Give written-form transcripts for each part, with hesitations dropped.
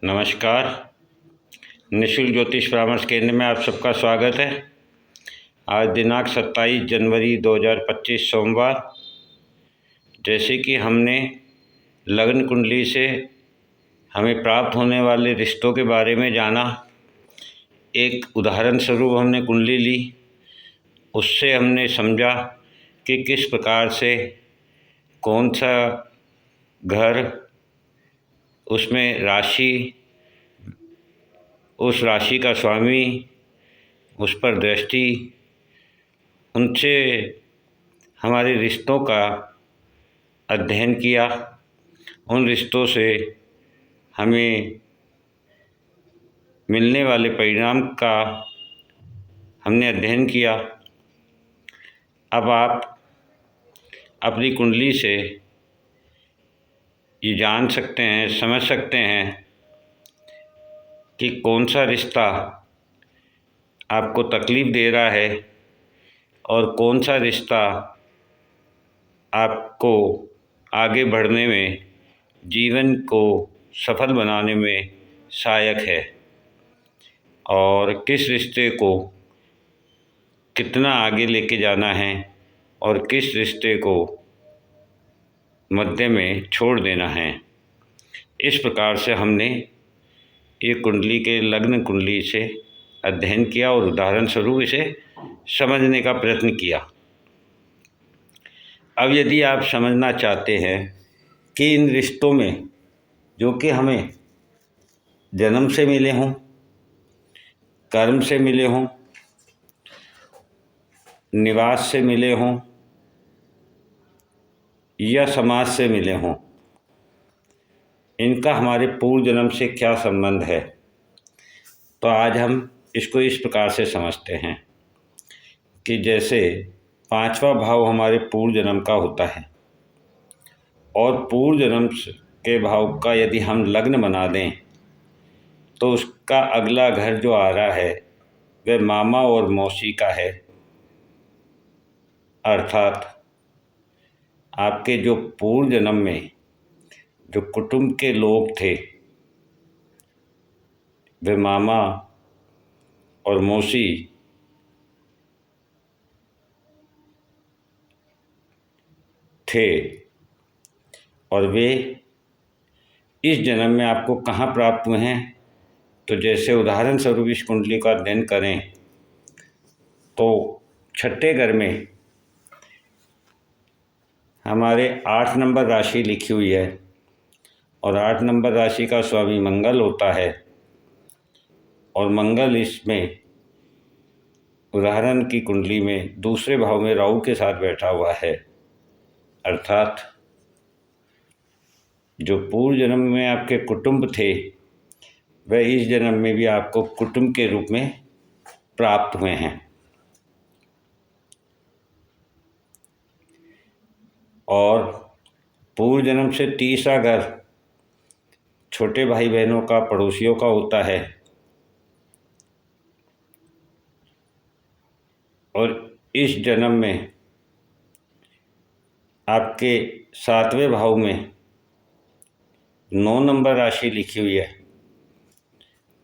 नमस्कार। निःशुल्क ज्योतिष परामर्श केंद्र में आप सबका स्वागत है। आज दिनांक 27 जनवरी 2025 सोमवार। जैसे कि हमने लग्न कुंडली से हमें प्राप्त होने वाले रिश्तों के बारे में जाना, एक उदाहरण स्वरूप हमने कुंडली ली, उससे हमने समझा कि किस प्रकार से कौन सा घर, उसमें राशि, उस राशि का स्वामी, उस पर दृष्टि, उनसे हमारे रिश्तों का अध्ययन किया। उन रिश्तों से हमें मिलने वाले परिणाम का हमने अध्ययन किया। अब आप अपनी कुंडली से ये जान सकते हैं, समझ सकते हैं कि कौन सा रिश्ता आपको तकलीफ़ दे रहा है और कौन सा रिश्ता आपको आगे बढ़ने में, जीवन को सफल बनाने में सहायक है, और किस रिश्ते को कितना आगे लेके जाना है और किस रिश्ते को मध्य में छोड़ देना है। इस प्रकार से हमने ये कुंडली के लग्न कुंडली से अध्ययन किया और उदाहरण स्वरूप इसे समझने का प्रयत्न किया। अब यदि आप समझना चाहते हैं कि इन रिश्तों में जो कि हमें जन्म से मिले हों, कर्म से मिले हों, निवास से मिले हों या समाज से मिले हों, इनका हमारे पूर्व जन्म से क्या संबंध है, तो आज हम इसको इस प्रकार से समझते हैं कि जैसे पांचवा भाव हमारे पूर्व जन्म का होता है और पूर्व जन्म के भाव का यदि हम लग्न बना दें तो उसका अगला घर जो आ रहा है वह मामा और मौसी का है। अर्थात आपके जो पूर्व जन्म में जो कुटुंब के लोग थे वे मामा और मौसी थे, और वे इस जन्म में आपको कहाँ प्राप्त हुए हैं। तो जैसे उदाहरण स्वरूप इस कुंडली का अध्ययन करें तो छठे घर में हमारे 8 नंबर राशि लिखी हुई है और 8 नंबर राशि का स्वामी मंगल होता है, और मंगल इसमें उदाहरण की कुंडली में दूसरे भाव में राहु के साथ बैठा हुआ है। अर्थात जो पूर्व जन्म में आपके कुटुंब थे वह इस जन्म में भी आपको कुटुंब के रूप में प्राप्त हुए हैं। और पूर्व जन्म से तीसरा घर छोटे भाई बहनों का, पड़ोसियों का होता है, और इस जन्म में आपके 7वें भाव में 9 नंबर राशि लिखी हुई है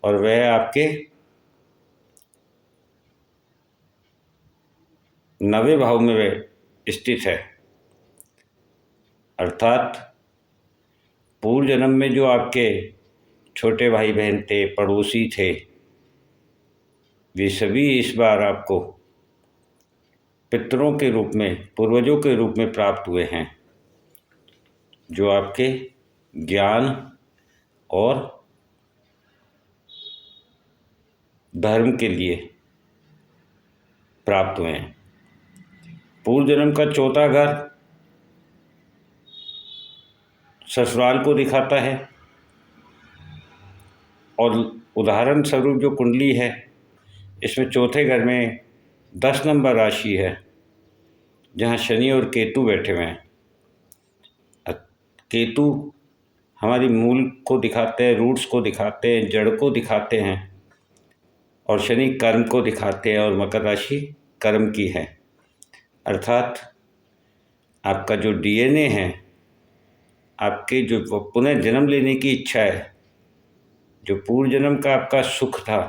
और वह आपके 9वें भाव में वह स्थित है। अर्थात पूर्व जन्म में जो आपके छोटे भाई बहन थे, पड़ोसी थे, वे सभी इस बार आपको पितरों के रूप में, पूर्वजों के रूप में प्राप्त हुए हैं, जो आपके ज्ञान और धर्म के लिए प्राप्त हुए हैं। पूर्व जन्म का चौथा घर ससुराल को दिखाता है, और उदाहरण स्वरूप जो कुंडली है इसमें चौथे घर में 10 नंबर राशि है जहाँ शनि और केतु बैठे हुए हैं। केतु हमारी मूल को दिखाते हैं, रूट्स को दिखाते हैं, जड़ को दिखाते हैं, और शनि कर्म को दिखाते हैं, और मकर राशि कर्म की है। अर्थात आपका जो डीएनए है, आपके जो पुनः जन्म लेने की इच्छा है, जो पूर्व जन्म का आपका सुख था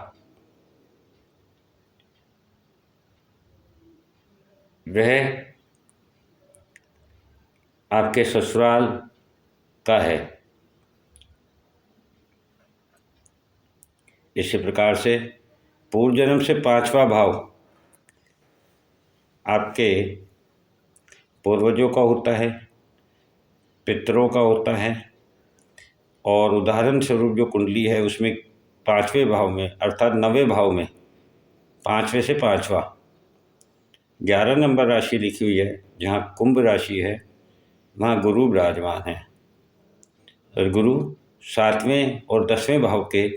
वह आपके ससुराल का है। इसी प्रकार से पूर्व जन्म से 5वां भाव आपके पूर्वजों का होता है, पितरों का होता है, और उदाहरण स्वरूप जो कुंडली है उसमें 5वें भाव में अर्थात 9वें भाव में 5वें से 5वां 11 नंबर राशि लिखी हुई है, जहाँ कुंभ राशि है वहाँ गुरु विराजमान है। और गुरु 7वें और 10वें भाव के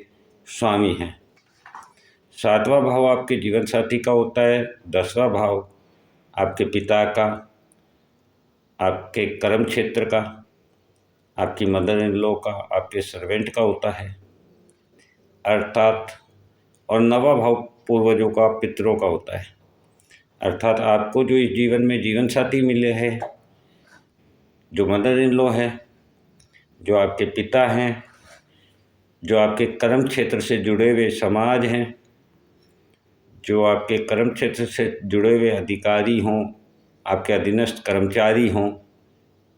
स्वामी हैं। 7वां भाव आपके जीवन साथी का होता है, 10वां भाव आपके पिता का, आपके कर्म क्षेत्र का, आपकी मदर इन लॉ का, आपके सर्वेंट का होता है अर्थात, और 9वां भाव पूर्वजों का, पितरों का होता है। अर्थात आपको जो इस जीवन में जीवन साथी मिले हैं, जो मदर इन लॉ है, जो आपके पिता हैं, जो आपके कर्म क्षेत्र से जुड़े हुए समाज हैं, जो आपके कर्म क्षेत्र से जुड़े हुए अधिकारी हों, आपके अधीनस्थ कर्मचारी हों,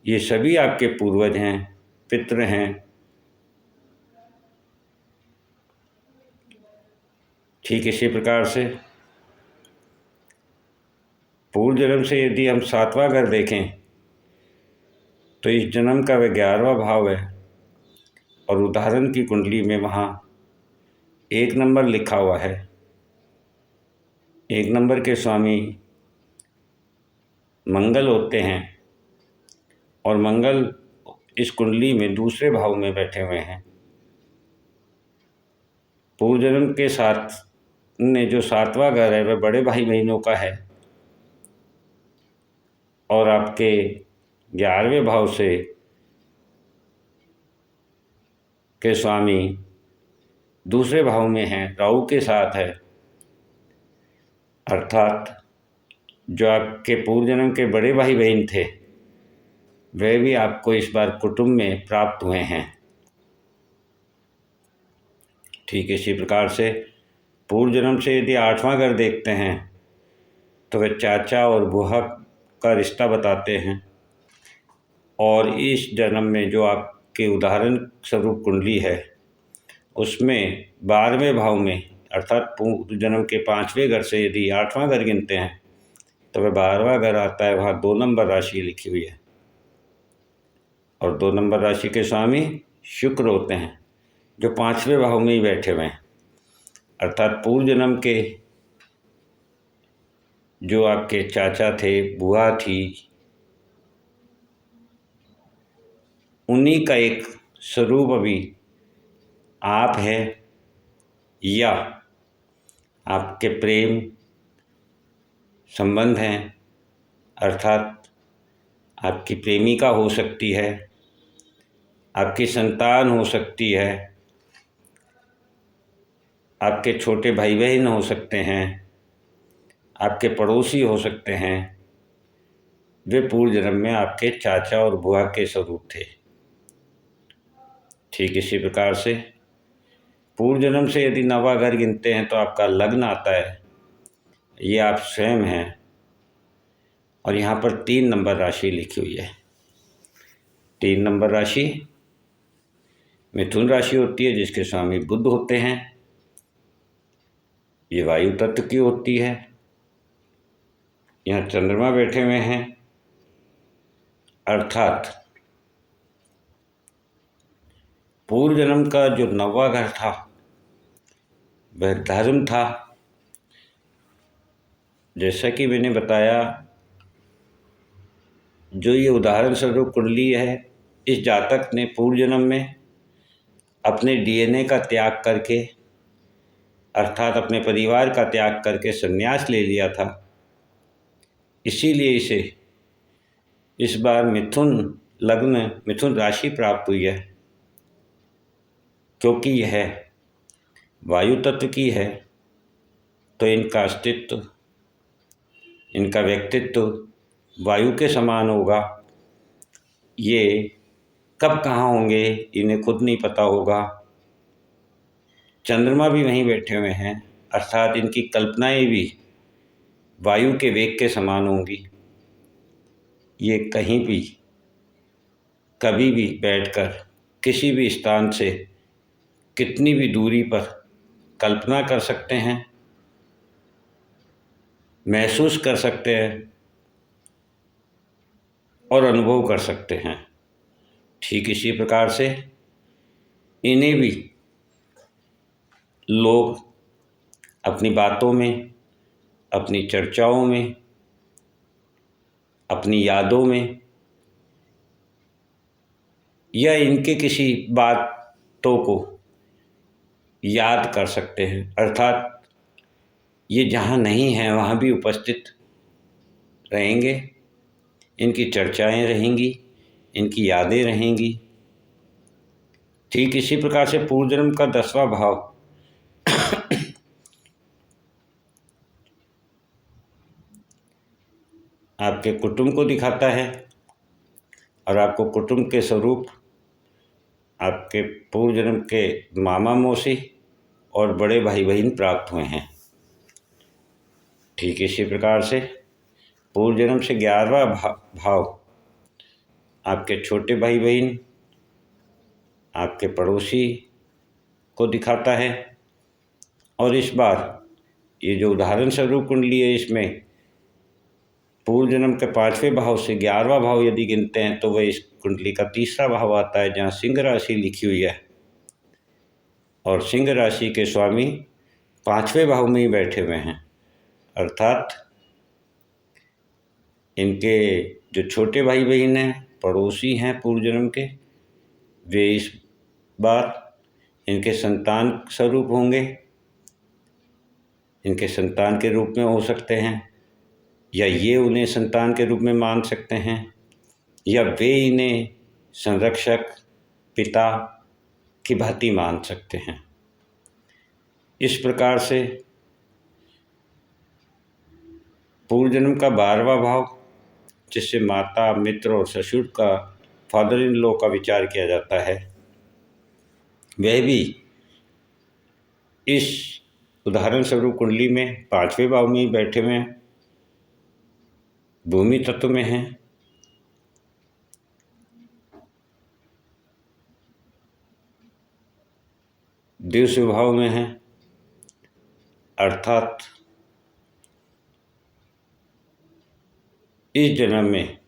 ये सभी आपके पूर्वज हैं, पितृ हैं। ठीक इसी प्रकार से पूर्व जन्म से यदि हम 7वां घर देखें तो इस जन्म का वह 11वां भाव है, और उदाहरण की कुंडली में वहाँ 1 नंबर लिखा हुआ है। 1 नंबर के स्वामी मंगल होते हैं, और मंगल इस कुंडली में दूसरे भाव में बैठे हुए हैं। पूर्व जन्म के साथ ने जो 7वां घर है वह बड़े भाई बहनों का है, और आपके 11वें भाव से के स्वामी दूसरे भाव में हैं, राहु के साथ है। अर्थात जो आपके पूर्व जन्म के बड़े भाई बहन थे वह भी आपको इस बार कुटुंब में प्राप्त हुए हैं। ठीक इसी प्रकार से पूर्व जन्म से यदि 8वां घर देखते हैं तो वह चाचा और बुआ का रिश्ता बताते हैं, और इस जन्म में जो आपके उदाहरण स्वरूप कुंडली है उसमें 12वें भाव में अर्थात पूर्व जन्म के 5वें घर से यदि 8वां घर गिनते हैं तो वह 12वां घर आता है। वहाँ 2 नंबर राशि लिखी हुई है, और 2 नंबर राशि के स्वामी शुक्र होते हैं, जो 5वें भाव में ही बैठे हुए हैं। अर्थात पूर्व जन्म के जो आपके चाचा थे, बुआ थी, उन्हीं का एक स्वरूप अभी आप हैं, या आपके प्रेम संबंध हैं, अर्थात आपकी प्रेमिका हो सकती है, आपकी संतान हो सकती है, आपके छोटे भाई बहन हो सकते हैं, आपके पड़ोसी हो सकते हैं। वे पूर्व जन्म में आपके चाचा और बुआ के स्वरूप थे। ठीक इसी प्रकार से पूर्व जन्म से यदि 9वां घर गिनते हैं तो आपका लग्न आता है, ये आप स्वयं हैं, और यहाँ पर 3 नंबर राशि लिखी हुई है। 3 नंबर राशि मिथुन राशि होती है, जिसके स्वामी बुध होते हैं। ये वायु तत्व की होती है। यहाँ चंद्रमा बैठे हुए हैं, अर्थात पूर्व जन्म का जो 9वां घर था वह धर्म था। जैसा कि मैंने बताया, जो ये उदाहरण स्वरूप कुंडली है, इस जातक ने पूर्व जन्म में अपने डीएनए का त्याग करके अर्थात अपने परिवार का त्याग करके संन्यास ले लिया था। इसीलिए इसे इस बार मिथुन लग्न, मिथुन राशि प्राप्त हुई है, क्योंकि यह वायु तत्व की है। तो इनका अस्तित्व, इनका व्यक्तित्व वायु के समान होगा। ये कब कहाँ होंगे इन्हें खुद नहीं पता होगा, चंद्रमा भी वहीं बैठे हुए हैं, अर्थात इनकी कल्पनाएं भी वायु के वेग के समान होंगी। ये कहीं भी कभी भी बैठकर किसी भी स्थान से कितनी भी दूरी पर कल्पना कर सकते हैं, महसूस कर सकते हैं और अनुभव कर सकते हैं। ठीक इसी प्रकार से इन्हें भी लोग अपनी बातों में, अपनी चर्चाओं में, अपनी यादों में या इनके किसी बातों को याद कर सकते हैं, अर्थात ये जहाँ नहीं हैं वहाँ भी उपस्थित रहेंगे, इनकी चर्चाएं रहेंगी, इनकी यादें रहेंगी। ठीक इसी प्रकार से पूर्व जन्म का 10वां भाव आपके कुटुंब को दिखाता है और आपको कुटुंब के स्वरूप आपके पूर्व जन्म के मामा मौसी और बड़े भाई बहन प्राप्त हुए हैं। ठीक इसी प्रकार से पूर्व जन्म से 11वां भाव आपके छोटे भाई बहन, आपके पड़ोसी को दिखाता है। और इस बार ये जो उदाहरण स्वरूप कुंडली है, इसमें पूर्व जन्म के 5वें भाव से 11वां भाव यदि गिनते हैं तो वह इस कुंडली का 3रा भाव आता है, जहाँ सिंह राशि लिखी हुई है। और सिंह राशि के स्वामी 5वें भाव में ही बैठे हुए हैं, अर्थात इनके जो छोटे भाई बहन हैं, पड़ोसी हैं पूर्व जन्म के, वे इस बार इनके संतान स्वरूप होंगे, इनके संतान के रूप में हो सकते हैं, या ये उन्हें संतान के रूप में मान सकते हैं, या वे इन्हें संरक्षक पिता की भांति मान सकते हैं। इस प्रकार से पूर्व जन्म का 12वां भाव, जिससे माता, मित्र और ससुर का, फादर इन लॉ का विचार किया जाता है, वह भी इस उदाहरण स्वरूप कुंडली में 5वें भाव में ही बैठे हुए हैं, भूमि तत्व में हैं। द्वितीय भाव में हैं, अर्थात इस जन्म में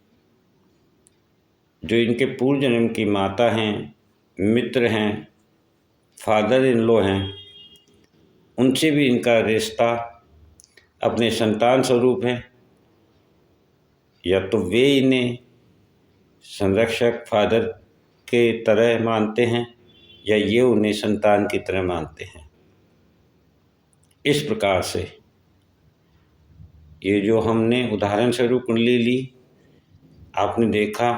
जो इनके पूर्व जन्म की माता हैं, मित्र हैं, फादर इन लॉ हैं, उनसे भी इनका रिश्ता अपने संतान स्वरूप है। या तो वे इन्हें संरक्षक फादर के तरह मानते हैं, या ये उन्हें संतान की तरह मानते हैं। इस प्रकार से ये जो हमने उदाहरण स्वरूप कुंडली ली, आपने देखा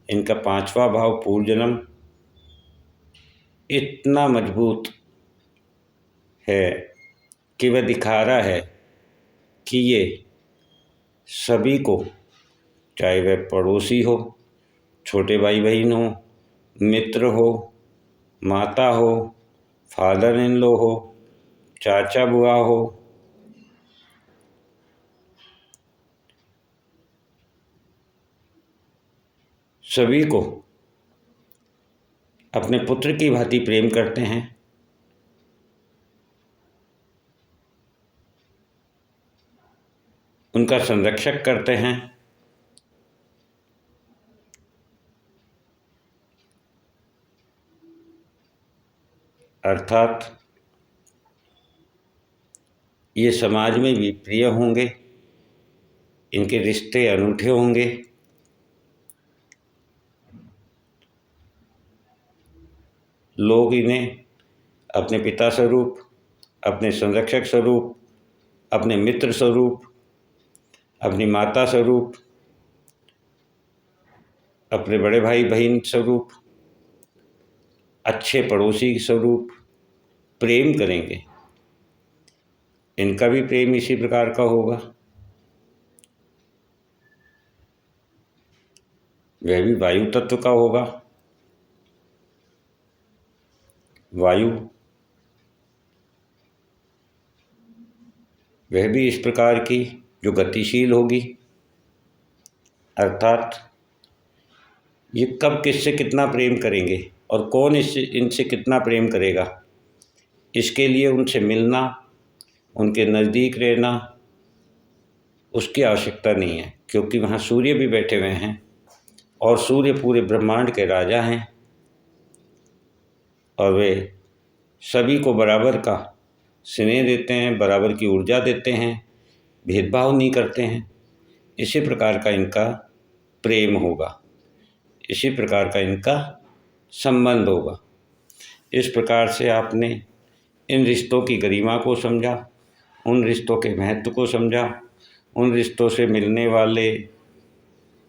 इनका 5वां भाव पूर्व जन्म इतना मजबूत है कि वह दिखा रहा है कि ये सभी को, चाहे वह पड़ोसी हो, छोटे भाई बहन हो, मित्र हो, माता हो, फादर इन लॉ हो, चाचा बुआ हो, सभी को अपने पुत्र की भांति प्रेम करते हैं। उनका संरक्षक करते हैं। अर्थात ये समाज में भी प्रिय होंगे, इनके रिश्ते अनूठे होंगे। लोग इन्हें अपने पिता स्वरूप, अपने संरक्षक स्वरूप, अपने मित्र स्वरूप, अपनी माता स्वरूप, अपने बड़े भाई बहन स्वरूप, अच्छे पड़ोसी स्वरूप प्रेम करेंगे। इनका भी प्रेम इसी प्रकार का होगा। वह भी वायु तत्व का होगा। वायु वह भी इस प्रकार की जो गतिशील होगी, अर्थात ये कब किससे कितना प्रेम करेंगे और कौन इनसे कितना प्रेम करेगा, इसके लिए उनसे मिलना, उनके नज़दीक रहना, उसकी आवश्यकता नहीं है, क्योंकि वहाँ सूर्य भी बैठे हुए हैं और सूर्य पूरे ब्रह्मांड के राजा हैं और वे सभी को बराबर का स्नेह देते हैं, बराबर की ऊर्जा देते हैं, भेदभाव नहीं करते हैं। इसी प्रकार का इनका प्रेम होगा, इसी प्रकार का इनका संबंध होगा। इस प्रकार से आपने इन रिश्तों की गरिमा को समझा, उन रिश्तों के महत्व को समझा, उन रिश्तों से मिलने वाले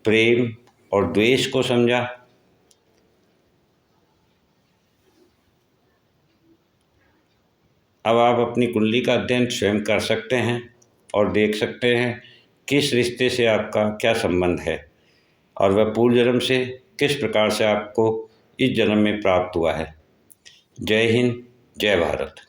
प्रेम और द्वेष को समझा। अब आप अपनी कुंडली का अध्ययन स्वयं कर सकते हैं और देख सकते हैं किस रिश्ते से आपका क्या संबंध है और वह पूर्व जन्म से किस प्रकार से आपको इस जन्म में प्राप्त हुआ है। जय हिंद, जय भारत।